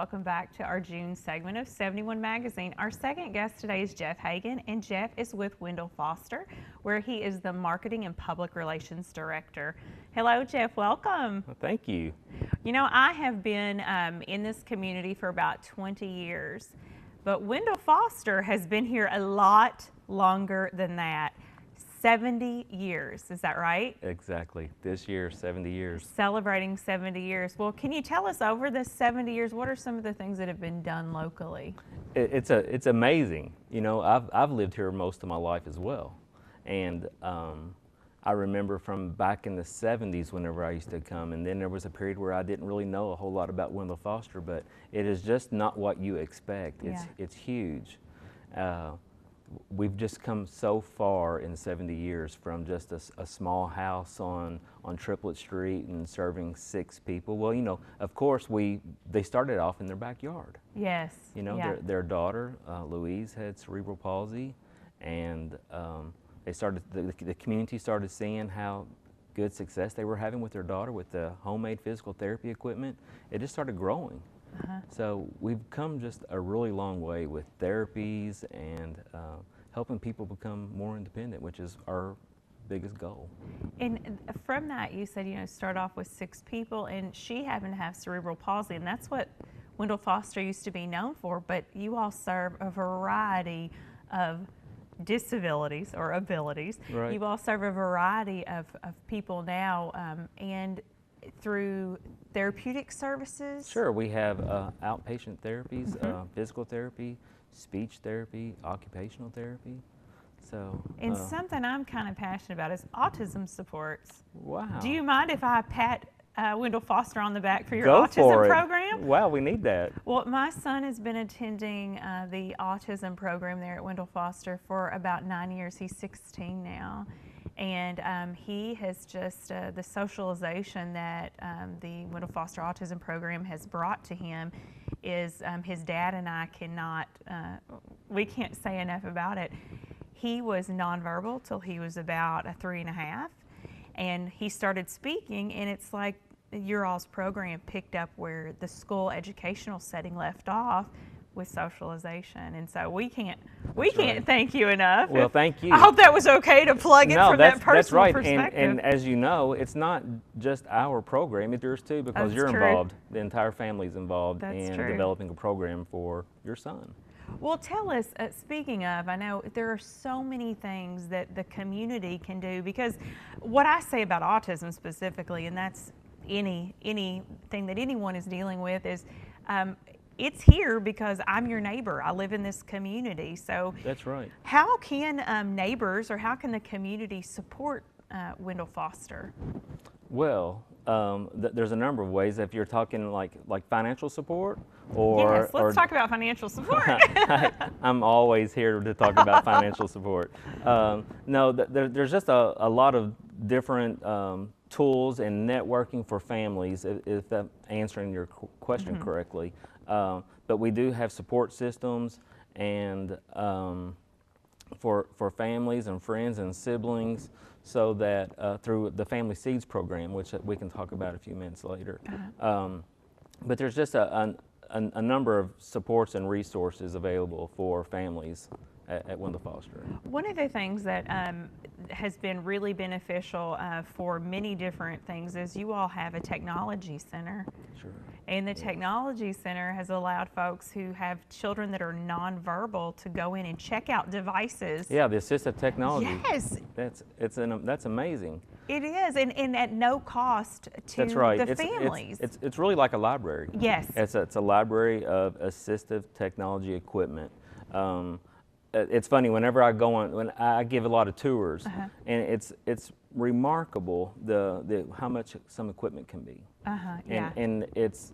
welcome back to our June segment of 71 Magazine. Our second guest today is Jeff Hagan, and Jeff is with Wendell Foster, where he is the Marketing and Public Relations Director. Hello, Jeff. Welcome. Well, thank you. You know, I have been in this community for about 20 years, but Wendell Foster has been here a lot longer than that. 70 years, is that right? Exactly. This year, 70 years. Celebrating 70 years. Well, can you tell us over the 70 years, what are some of the things that have been done locally? It's amazing. You know, I've lived here most of my life as well. And I remember from back in the 70s whenever I used to come, and then there was a period where I didn't really know a whole lot about Wendell Foster, but it is just not what you expect. It's huge. We've just come so far in 70 years from just a small house on Triplet Street and serving 6 people. Well, you know, of course, they started off in their backyard. Yes. You know, yeah. their daughter, Louise, had cerebral palsy, and the community started seeing how good success they were having with their daughter with the homemade physical therapy equipment. It just started growing. So we've come just a really long way with therapies and helping people become more independent, which is our biggest goal. And from that, you said, you know, start off with 6 people, and she happened to have cerebral palsy, and that's what Wendell Foster used to be known for, but you all serve a variety of disabilities or abilities. Right. You all serve a variety of people now, and through therapeutic services? Sure, we have outpatient therapies, physical therapy, speech therapy, occupational therapy. So, and something I'm kind of passionate about is autism supports. Wow. Do you mind if I pat Wendell Foster on the back for your Go autism for it. program? Wow, we need that. Well, my son has been attending the autism program there at Wendell Foster for about 9 years. He's 16 now. And he has just, the socialization that the Wendell Foster Autism Program has brought to him is his dad and I we can't say enough about it. He was nonverbal till he was about 3.5, and he started speaking, and it's like your all's program picked up where the school educational setting left off with socialization, and so we can't thank you enough. Well, thank you. I hope that was okay to plug in from that personal that's right. perspective. And as you know, it's not just our program, it's yours too, because That's you're true. involved. The entire family's involved That's in true. developing a program for your son. Well, tell us, speaking of, I know there are so many things that the community can do, because what I say about autism specifically, and that's anything that anyone is dealing with, is it's here because I'm your neighbor. I live in this community. So That's right. how can neighbors, or how can the community support Wendell Foster? Well, there's a number of ways. If you're talking like financial support, or yes, let's talk about financial support. I'm always here to talk about financial support. No, there's just a lot of different tools and networking for families, if I'm answering your question correctly. But we do have support systems, and for families and friends and siblings, so that through the Family Seeds program, which we can talk about a few minutes later. But there's just a number of supports and resources available for families at Wendell Foster. One of the things that has been really beneficial for many different things is you all have a technology center. Sure. And the technology center has allowed folks who have children that are nonverbal to go in and check out devices. Yeah, the assistive technology. Yes. That's amazing. It is, and at no cost to That's right. the families. It's really like a library. Yes. It's a library of assistive technology equipment. It's funny, whenever I go on, when I give a lot of tours, and it's remarkable how much some equipment can be. Yeah. And it's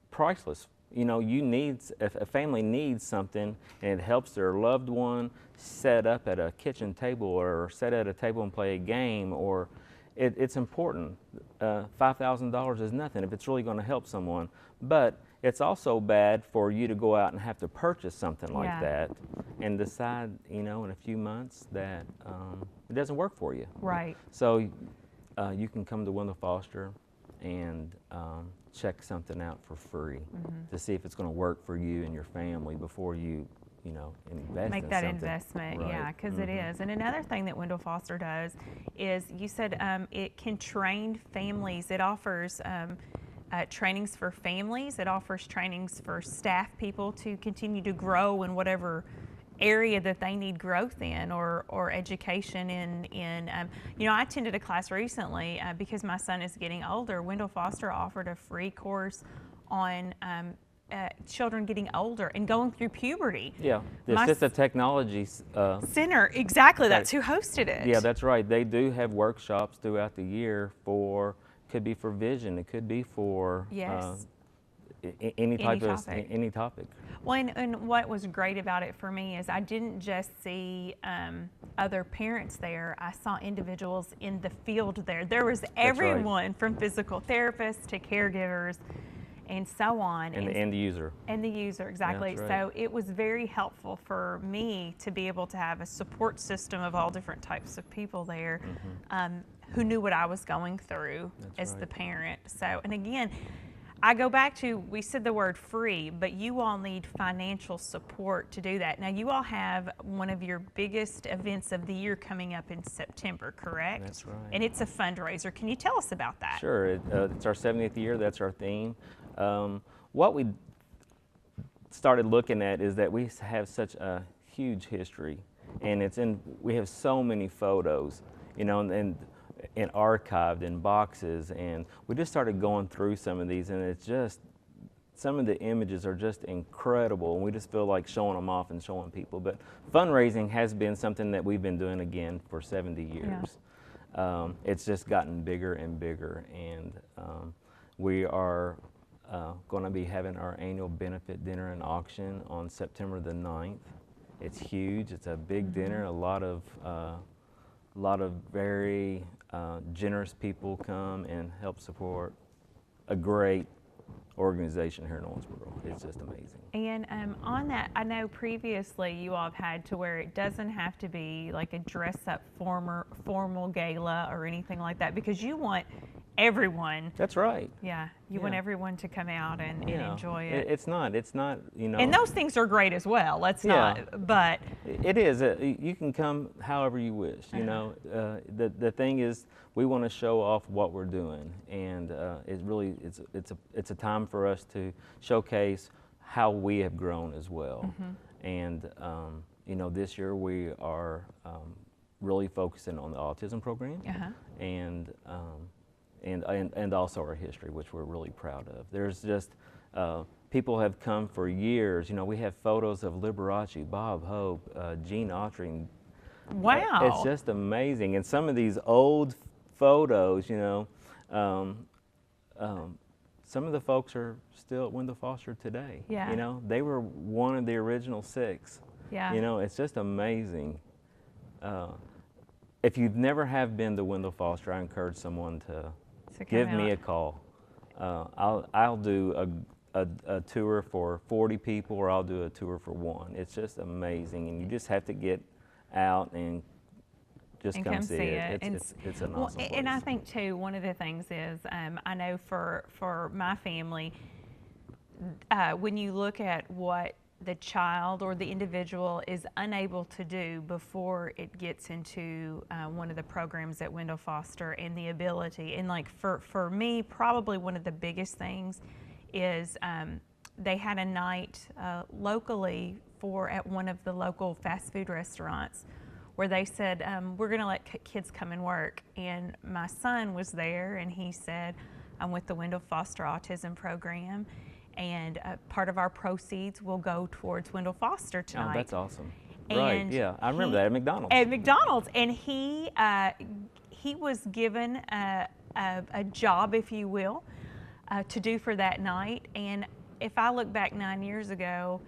priceless. You know, if a family needs something and it helps their loved one set up at a kitchen table or set at a table and play a game, or it's important. $5,000 is nothing if it's really going to help someone. But it's also bad for you to go out and have to purchase something like that and decide, you know, in a few months that it doesn't work for you. Right. So you can come to Wendell Foster and check something out for free to see if it's going to work for you and your family before you invest Make in that something. investment, Right. yeah, because it is. And another thing that Wendell Foster does is, you said it can train families. It offers trainings for families. It offers trainings for staff people to continue to grow in whatever area that they need growth in, or education in I attended a class recently because my son is getting older. Wendell Foster offered a free course on children getting older and going through puberty. Yeah, the Assistive Technology Center, exactly. That's who hosted it. Yeah, that's right. They do have workshops throughout the year could be for vision, it could be for Yes. Any topic. any topic. Well, and what was great about it for me is I didn't just see other parents there. I saw individuals in the field there. There was everyone from physical therapists to caregivers and so on. And the end user. And the user, exactly. Yeah, right. So it was very helpful for me to be able to have a support system of all different types of people there who knew what I was going through as the parent. So, and again, I go back to, we said the word free, but you all need financial support to do that. Now, you all have one of your biggest events of the year coming up in September, correct? That's right. And it's a fundraiser. Can you tell us about that? Sure. It's our 70th year. That's our theme. What we started looking at is that we have such a huge history, and we have so many photos, and archived in boxes, and we just started going through some of these, and it's just, some of the images are just incredible, and we just feel like showing them off and showing people. But fundraising has been something that we've been doing again for 70 years. Yeah. It's just gotten bigger and bigger, and we are going to be having our annual benefit dinner and auction on September the 9th. It's huge. It's a big dinner. A lot of very generous people come and help support a great organization here in Owensboro. It's just amazing. And on that, I know previously you all have had to where it doesn't have to be like a dress-up formal gala or anything like that, because you want everyone. That's right. Yeah, you want everyone to come out and enjoy it. It's not, And those things are great as well. Let's not, but. It is. You can come however you wish, The thing is, we want to show off what we're doing, and it's a time for us to showcase how we have grown as well. And this year we are really focusing on the autism program, and also our history, which we're really proud of. There's just people have come for years. We have photos of Liberace, Bob Hope, Gene Autry. Wow! It's just amazing. And some of these old photos, some of the folks are still at Wendell Foster today. Yeah. They were one of the original 6. Yeah. It's just amazing. If you've never have been to Wendell Foster, I encourage someone to give me a call. I'll do a tour for 40 people, or I'll do a tour for 1. It's just amazing, and you just have to get out and just come see it. It's an awesome place. And I think too, one of the things is, I know for my family, when you look at what the child or the individual is unable to do before it gets into one of the programs at Wendell Foster, and the ability, and like for me, probably one of the biggest things is they had a night locally at one of the local fast food restaurants where they said, we're going to let kids come and work. And my son was there, and he said, I'm with the Wendell Foster Autism Program, and part of our proceeds will go towards Wendell Foster tonight. Oh, that's awesome. And right, yeah, I remember that at McDonald's. At McDonald's, and he was given a job, if you will, to do for that night. And if I look back 9 years ago,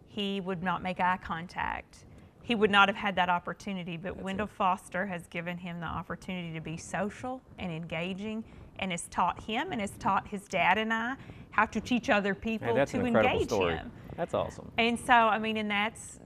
he would not make eye contact. He would not have had that opportunity, but Wendell Foster has given him the opportunity to be social and engaging, and has taught him and has taught his dad and I how to teach other people to engage him. That's awesome. And so, I mean, and that's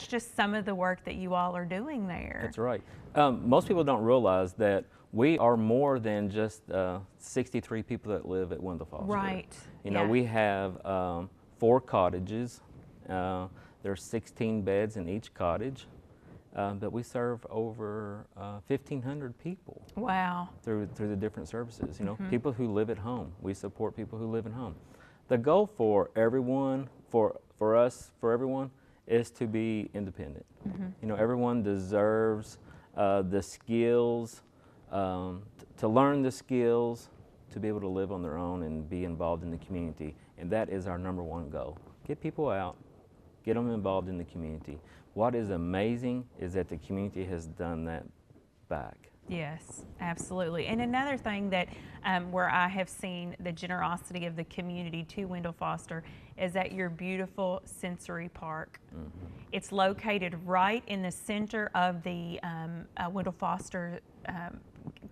just some of the work that you all are doing there. That's right. Most people don't realize that we are more than just 63 people that live at Wendell Foster. Right. You know, Yeah. we have 4 cottages. There's 16 beds in each cottage, but we serve over 1,500 people Wow. through the different services. You know, people who live at home. We support people who live at home. The goal for everyone, for us, for everyone, is to be independent. You know, everyone deserves the skills, to learn the skills, to be able to live on their own and be involved in the community. And that is our #1 goal. Get people out, get them involved in the community. What is amazing is that the community has done that back. Yes, absolutely. And another thing that where I have seen the generosity of the community to Wendell Foster is at your beautiful sensory park. It's located right in the center of the Wendell Foster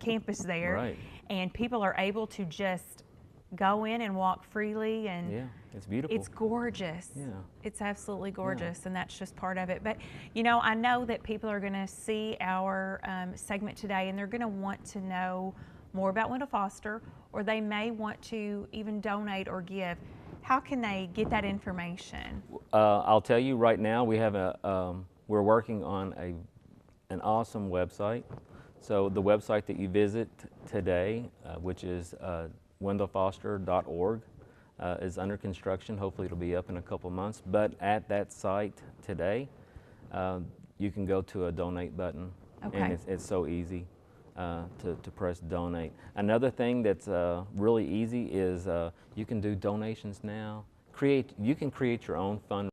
campus there, Right. and people are able to just go in and walk freely, and Yeah, it's beautiful. it's gorgeous. Yeah. It's absolutely gorgeous, and that's just part of it. But, you know, I know that people are going to see our segment today, and they're going to want to know more about Wendell Foster, or they may want to even donate or give. How can they get that information? I'll tell you right now, we have we're working on an awesome website. So the website that you visit today, which is wendellfoster.org, is under construction. Hopefully it'll be up in a couple months. But at that site today, you can go to a donate button, Okay. and it's so easy to press donate. Another thing that's really easy is you can do donations now. You can create your own fund